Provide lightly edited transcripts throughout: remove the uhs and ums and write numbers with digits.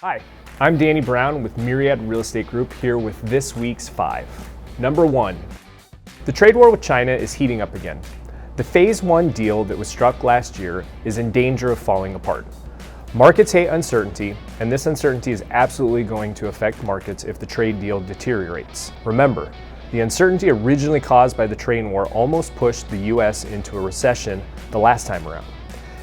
Hi, I'm Danny Brown with Myriad Real Estate Group here with this week's 5. Number 1, the trade war with China is heating up again. The Phase 1 deal that was struck last year is in danger of falling apart. Markets hate uncertainty, and this uncertainty is absolutely going to affect markets if the trade deal deteriorates. Remember, the uncertainty originally caused by the trade war almost pushed the US into a recession the last time around.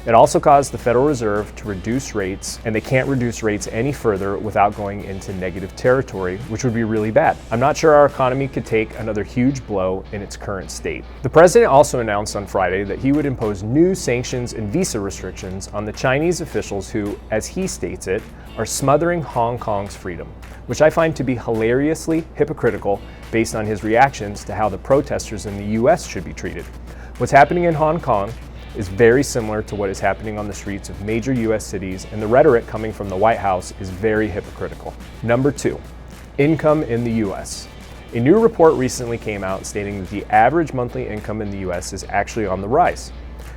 It also caused the Federal Reserve to reduce rates, and they can't reduce rates any further without going into negative territory, which would be really bad. I'm not sure our economy could take another huge blow in its current state. The president also announced on Friday that he would impose new sanctions and visa restrictions on the Chinese officials who, as he states it, are smothering Hong Kong's freedom, which I find to be hilariously hypocritical based on his reactions to how the protesters in the US should be treated. What's happening in Hong Kong is very similar to what is happening on the streets of major US cities, and the rhetoric coming from the White House is very hypocritical. Number 2, income in the US. A new report recently came out stating that the average monthly income in the US is actually on the rise.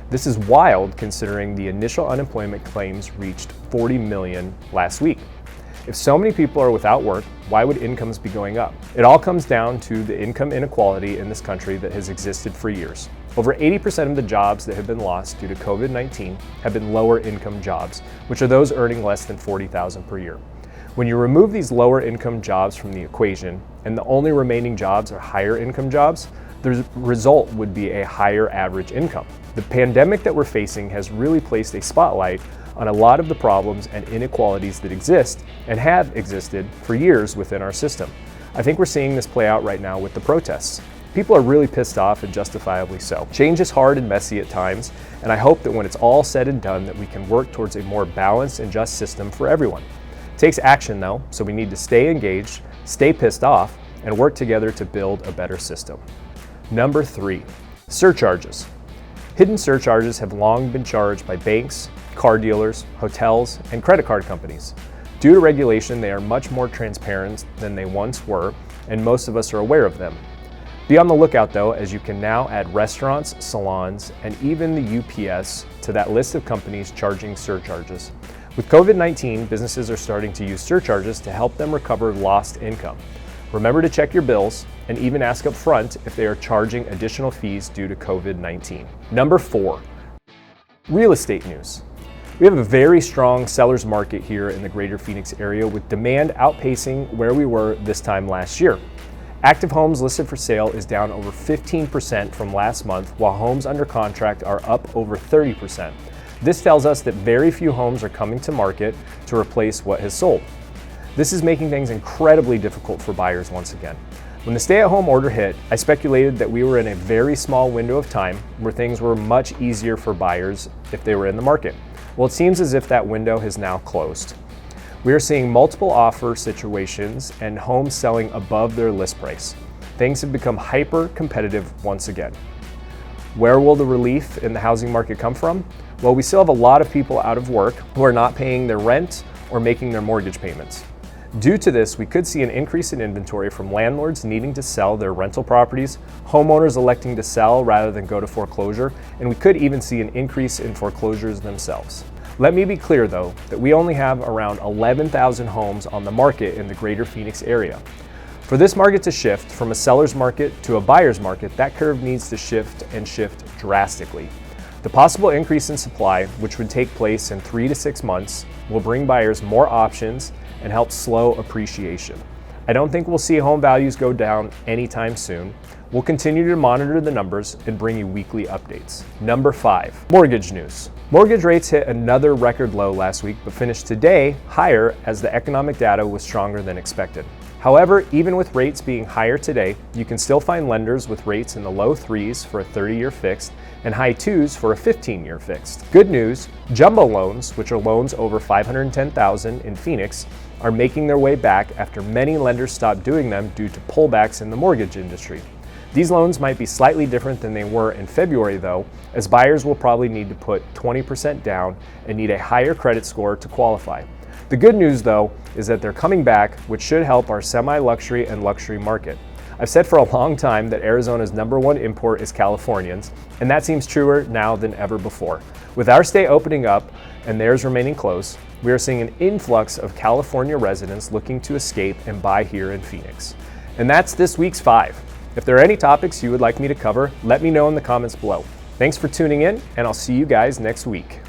This is wild considering the initial unemployment claims reached 40 million last week. If so many people are without work, why would incomes be going up? It all comes down to the income inequality in this country that has existed for years. Over 80% of the jobs that have been lost due to COVID-19 have been lower income jobs, which are those earning less than $40,000 per year. When you remove these lower income jobs from the equation, and the only remaining jobs are higher income jobs, the result would be a higher average income. The pandemic that we're facing has really placed a spotlight on a lot of the problems and inequalities that exist and have existed for years within our system. I think we're seeing this play out right now with the protests. People are really pissed off, and justifiably so. Change is hard and messy at times, and I hope that when it's all said and done that we can work towards a more balanced and just system for everyone. It takes action though, so we need to stay engaged, stay pissed off, and work together to build a better system. Number 3, surcharges. Hidden surcharges have long been charged by banks, car dealers, hotels, and credit card companies. Due to regulation, they are much more transparent than they once were, and most of us are aware of them. Be on the lookout though, as you can now add restaurants, salons, and even the UPS to that list of companies charging surcharges. With COVID-19, businesses are starting to use surcharges to help them recover lost income. Remember to check your bills and even ask up front if they are charging additional fees due to COVID-19. Number 4, real estate news. We have a very strong seller's market here in the greater Phoenix area, with demand outpacing where we were this time last year. Active homes listed for sale is down over 15% from last month, while homes under contract are up over 30%. This tells us that very few homes are coming to market to replace what has sold. This is making things incredibly difficult for buyers once again. When the stay-at-home order hit, I speculated that we were in a very small window of time where things were much easier for buyers if they were in the market. Well, it seems as if that window has now closed. We are seeing multiple offer situations and homes selling above their list price. Things have become hyper competitive once again. Where will the relief in the housing market come from? Well, we still have a lot of people out of work who are not paying their rent or making their mortgage payments. Due to this, we could see an increase in inventory from landlords needing to sell their rental properties, homeowners electing to sell rather than go to foreclosure, and we could even see an increase in foreclosures themselves. Let me be clear though, that we only have around 11,000 homes on the market in the greater Phoenix area. For this market to shift from a seller's market to a buyer's market, that curve needs to shift drastically. The possible increase in supply, which would take place in 3 to 6 months, will bring buyers more options and help slow appreciation. I don't think we'll see home values go down anytime soon. We'll continue to monitor the numbers and bring you weekly updates. Number 5, mortgage news. Mortgage rates hit another record low last week, but finished today higher as the economic data was stronger than expected. However, even with rates being higher today, you can still find lenders with rates in the low 3s for a 30-year fixed and high 2s for a 15-year fixed. Good news, jumbo loans, which are loans over $510,000 in Phoenix, are making their way back after many lenders stopped doing them due to pullbacks in the mortgage industry. These loans might be slightly different than they were in February though, as buyers will probably need to put 20% down and need a higher credit score to qualify. The good news though is that they're coming back, which should help our semi-luxury and luxury market. I've said for a long time that Arizona's #1 import is Californians, and that seems truer now than ever before. With our state opening up and theirs remaining closed, we are seeing an influx of California residents looking to escape and buy here in Phoenix. And that's this week's 5. If there are any topics you would like me to cover, let me know in the comments below. Thanks for tuning in, and I'll see you guys next week.